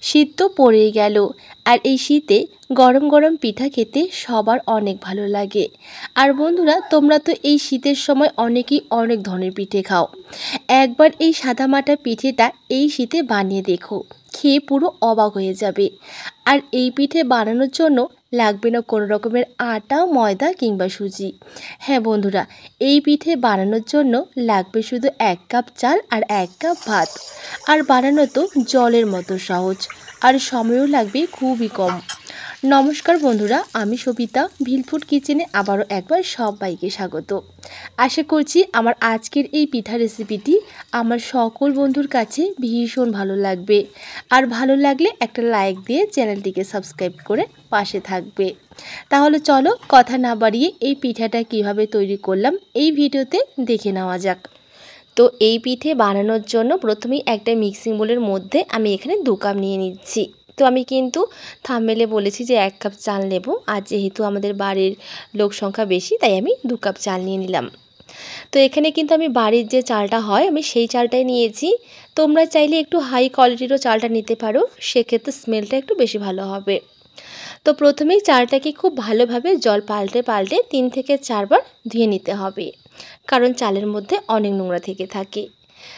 শীত তো পড়েই গেল। আর এই শীতে গরম গরম পিঠা খেতে সবার অনেক ভালো লাগে। আর বন্ধুরা, তোমরা তো এই শীতের সময় অনেকেই অনেক ধরনের পিঠে খাও। একবার এই সাদামাটা পিঠেটা এই শীতে বানিয়ে দেখো, খেয়ে পুরো অবাক হয়ে যাবে। আর এই পিঠে বানানোর জন্য লাগবে না কোনো রকমের আটা, ময়দা কিংবা সুজি। হ্যাঁ বন্ধুরা, এই পিঠে বানানোর জন্য লাগবে শুধু 1 কাপ চাল আর 1 কাপ ভাত। আর বানানো তো জলের মতো সহজ, আর সময়ও লাগবে খুবই কম। নমস্কার বন্ধুরা, আমি সবিতা, ভিলফুড কিচেনে আবারও একবার সবাইকে স্বাগত। আশা করছি আমার আজকের এই পিঠা রেসিপিটি আমার সকল বন্ধুর কাছে ভীষণ ভালো লাগবে। আর ভালো লাগলে একটা লাইক দিয়ে চ্যানেলটিকে সাবস্ক্রাইব করে পাশে থাকবে। তাহলে চলো কথা না বাড়িয়ে এই পিঠাটা কিভাবে তৈরি করলাম এই ভিডিওতে দেখে নেওয়া যাক। তো এই পিঠে বানানোর জন্য প্রথমেই একটা মিক্সিং বোলের মধ্যে আমি এখানে 2 কাপ নিয়ে নিচ্ছি। তো আমি কিন্তু থাম্বনেলে বলেছি যে 1 কাপ চাল নেব, আর যেহেতু আমাদের বাড়ির লোক সংখ্যা বেশি তাই আমি 2 কাপ চাল নিয়ে নিলাম। তো এখানে কিন্তু আমি বাড়ির যে চালটা হয় আমি সেই চালটাই নিয়েছি। তোমরা চাইলে একটু হাই কোয়ালিটিরও চালটা নিতে পারো, সেক্ষেত্রে স্মেলটা একটু বেশি ভালো হবে। তো প্রথমেই চালটাকে খুব ভালোভাবে জল পাল্টে পাল্টে 3 থেকে 4 বার ধুয়ে নিতে হবে, কারণ চালের মধ্যে অনেক নোংরা থেকে থাকে।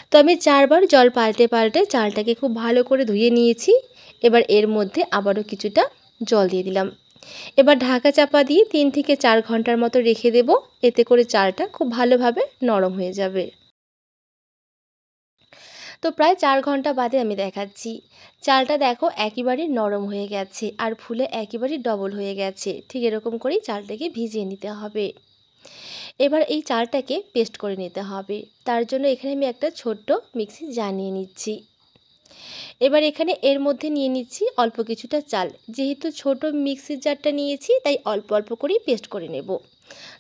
তো আমি 4 বার জল পাল্টে পাল্টে চালটাকে খুব ভালো করে ধুয়ে নিয়েছি। এবার এর মধ্যে আবারও কিছুটা জল দিয়ে দিলাম। এবার ঢাকা চাপা দিয়ে 3 থেকে 4 ঘন্টার মতো রেখে দেব, এতে করে চালটা খুব ভালোভাবে নরম হয়ে যাবে। তো প্রায় 4 ঘন্টা বাদে আমি দেখাচ্ছি। চালটা দেখো একেবারেই নরম হয়ে গেছে আর ফুলে একেবারেই ডবল হয়ে গেছে। ঠিক এরকম করেই চালটাকে ভিজিয়ে নিতে হবে। এবার এই চালটাকে পেস্ট করে নিতে হবে। তার জন্য এখানে আমি একটা ছোট্ট মিক্সি জার নিয়ে নিচ্ছি। এবার এখানে এর মধ্যে নিয়ে নিচ্ছি অল্প কিছুটা চাল। যেহেতু ছোট মিক্সির জারটা নিয়েছি তাই অল্প অল্প করেই পেস্ট করে নেব।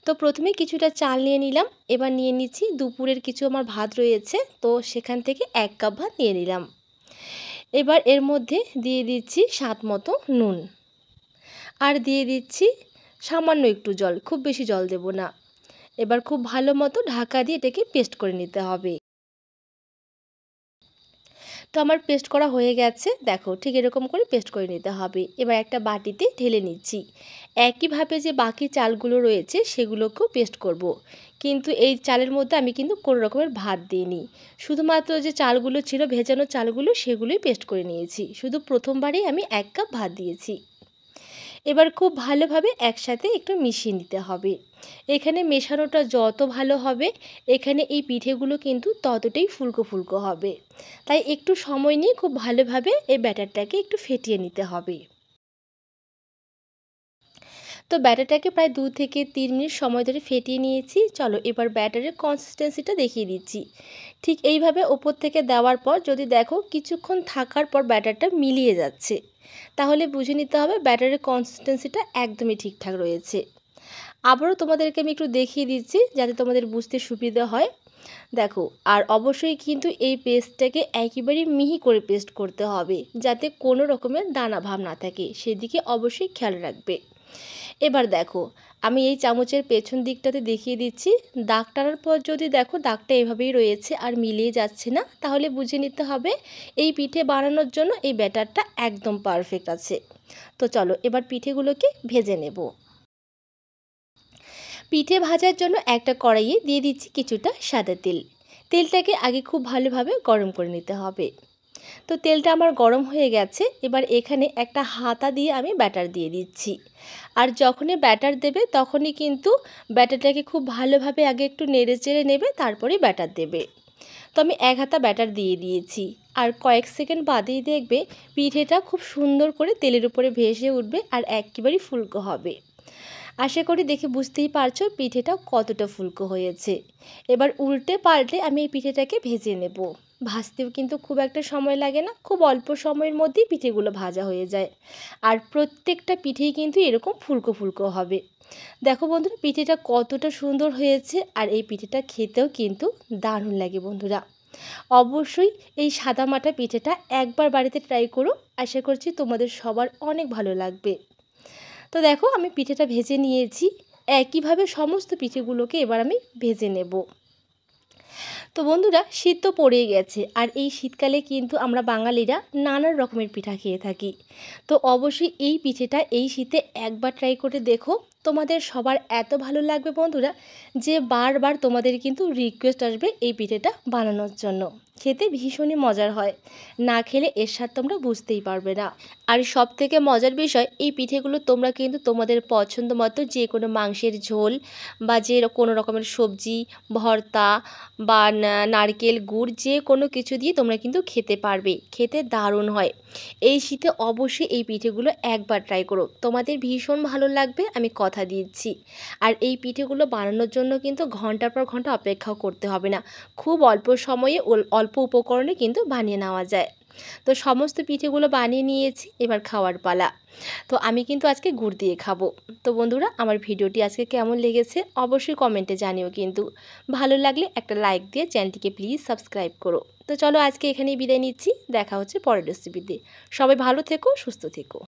তো প্রথমে কিছুটা চাল নিয়ে নিলাম। এবার নিয়ে নিচ্ছি দুপুরের কিছু আমার ভাত রয়েছে, তো সেখান থেকে 1 কাপ ভাত নিয়ে নিলাম। এবার এর মধ্যে দিয়ে দিচ্ছি স্বাদ মতো নুন, আর দিয়ে দিচ্ছি সামান্য একটু জল, খুব বেশি জল দেব না। এবার খুব ভালো মতো ঢাকা দিয়ে এটাকে পেস্ট করে নিতে হবে। তো আমার পেস্ট করা হয়ে গেছে, দেখো ঠিক এরকম করে পেস্ট করে নিতে হবে। এবার একটা বাটিতে ঢেলে নিচ্ছি। একইভাবে যে বাকি চালগুলো রয়েছে সেগুলোকেও পেস্ট করব। কিন্তু এই চালের মধ্যে আমি কিন্তু কোনো রকমের ভাত দিইনি, শুধুমাত্র যে চালগুলো ছিল ভেজানো চালগুলো সেগুলোই পেস্ট করে নিয়েছি। শুধু প্রথমবারেই আমি 1 কাপ ভাত দিয়েছি। এবার খুব ভালোভাবে একসাথে একটু মিশিয়ে নিতে হবে। এখানে মেশানোটা যত ভালো হবে এখানে এই পিঠেগুলো কিন্তু ততটাই ফুলকো ফুলকো হবে। তাই একটু সময় নিয়ে খুব ভালোভাবে এই ব্যাটারটাকে একটু ফেটিয়ে নিতে হবে। তো ব্যাটারটাকে প্রায় 2 থেকে 3 মিনিট সময় ধরে ফেটিয়ে নিয়েছি। চলো এবার ব্যাটারের কনসিস্টেন্সিটা দেখিয়ে দিচ্ছি। ঠিক এইভাবে ওপর থেকে দেওয়ার পর যদি দেখো কিছুক্ষণ থাকার পর ব্যাটারটা মিলিয়ে যাচ্ছে, তাহলে বুঝে নিতে হবে ব্যাটারের কনসিস্টেন্সিটা একদমই ঠিকঠাক রয়েছে। আবারও তোমাদেরকে আমি একটু দেখিয়ে দিচ্ছি যাতে তোমাদের বুঝতে সুবিধা হয়। দেখো, আর অবশ্যই কিন্তু এই পেস্টটাকে একেবারে মিহি করে পেস্ট করতে হবে, যাতে কোনো রকমের দানা ভাব না থাকে, সেদিকে অবশ্যই খেয়াল রাখবে। এবার দেখো, আমি এই চামচের পেছন দিকটাতে দেখিয়ে দিচ্ছি। দাগ টানার পর যদি দেখো দাগটা এভাবেই রয়েছে আর মিলিয়ে যাচ্ছে না, তাহলে বুঝে নিতে হবে এই পিঠে বানানোর জন্য এই ব্যাটারটা একদম পারফেক্ট আছে। তো চলো এবার পিঠেগুলোকে ভেজে নেব। পিঠে ভাজার জন্য একটা কড়াইয়ে দিয়ে দিচ্ছি কিছুটা সাদা তেল। তেলটাকে আগে খুব ভালোভাবে গরম করে নিতে হবে। তো তেলটা আমার গরম হয়ে গেছে। এবার এখানে একটা হাতা দিয়ে আমি ব্যাটার দিয়ে দিচ্ছি। আর যখনই ব্যাটার দেবে তখনই কিন্তু ব্যাটারটাকে খুব ভালোভাবে আগে একটু নেড়ে চেড়ে নেবে, তারপরেই ব্যাটার দেবে। তো আমি 1 হাতা ব্যাটার দিয়ে দিয়েছি। আর কয়েক সেকেন্ড বাদেই দেখবে পিঠেটা খুব সুন্দর করে তেলের উপরে ভেসে উঠবে আর একেবারেই ফুলকো হবে। আশা করি দেখে বুঝতেই পারছো পিঠেটা কতটা ফুলকো হয়েছে। এবার উল্টে পাল্টে আমি এই পিঠেটাকে ভেজে নেব। ভাজতেও কিন্তু খুব একটা সময় লাগে না, খুব অল্প সময়ের মধ্যেই পিঠেগুলো ভাজা হয়ে যায়। আর প্রত্যেকটা পিঠেই কিন্তু এরকম ফুলকো ফুলকো হবে। দেখো বন্ধুরা, পিঠেটা কতটা সুন্দর হয়েছে, আর এই পিঠেটা খেতেও কিন্তু দারুণ লাগে বন্ধুরা। অবশ্যই এই সাদামাটা পিঠেটা একবার বাড়িতে ট্রাই করো, আশা করছি তোমাদের সবার অনেক ভালো লাগবে। তো দেখো আমি পিঠেটা ভেজে নিয়েছি। একইভাবে সমস্ত পিঠেগুলোকে এবার আমি ভেজে নেব। তো বন্ধুরা, শীত তো পড়েই গেছে, আর এই শীতকালে কিন্তু আমরা বাঙালিরা নানান রকমের পিঠা খেয়ে থাকি। তো অবশ্যই এই পিঠেটা এই শীতে একবার ট্রাই করে দেখো, তোমাদের সবার এত ভালো লাগবে বন্ধুরা যে বারবার তোমাদের কিন্তু রিকোয়েস্ট আসবে এই পিঠেটা বানানোর জন্য। খেতে ভীষণই মজার হয়, না খেলে এর স্বাদ তোমরা বুঝতেই পারবে না। আর সব থেকে মজার বিষয়, এই পিঠেগুলো তোমরা কিন্তু তোমাদের পছন্দ মতো যে কোনো মাংসের ঝোল বা যে কোনো রকমের সবজি, ভর্তা বা নারকেল গুড় যে কোনো কিছু দিয়ে তোমরা কিন্তু খেতে পারবে। খেতে দারুণ হয়। এই শীতে অবশ্যই এই পিঠেগুলো একবার ট্রাই করো, তোমাদের ভীষণ ভালো লাগবে, আমি কথা দিচ্ছি। আর এই পিঠেগুলো বানানোর জন্য কিন্তু ঘন্টার পর ঘন্টা অপেক্ষাও করতে হবে না, খুব অল্প সময়ে অল্প উপকরণে কিন্তু বানিয়ে নেওয়া যায়। তো সমস্ত পিঠেগুলো বানিয়ে নিয়েছি, এবার খাওয়ার পালা। তো আমি কিন্তু আজকে গুড় দিয়ে খাবো। তো বন্ধুরা, আমার ভিডিওটি আজকে কেমন লেগেছে অবশ্যই কমেন্টে জানিও কিন্তু। ভালো লাগলে একটা লাইক দিয়ে চ্যানেলটিকে প্লিজ সাবস্ক্রাইব করো। তো চলো আজকে এখানেই বিদায় নিচ্ছি, দেখা হচ্ছে পরের রেসিপিতে। সবাই ভালো থেকো, সুস্থ থেকো।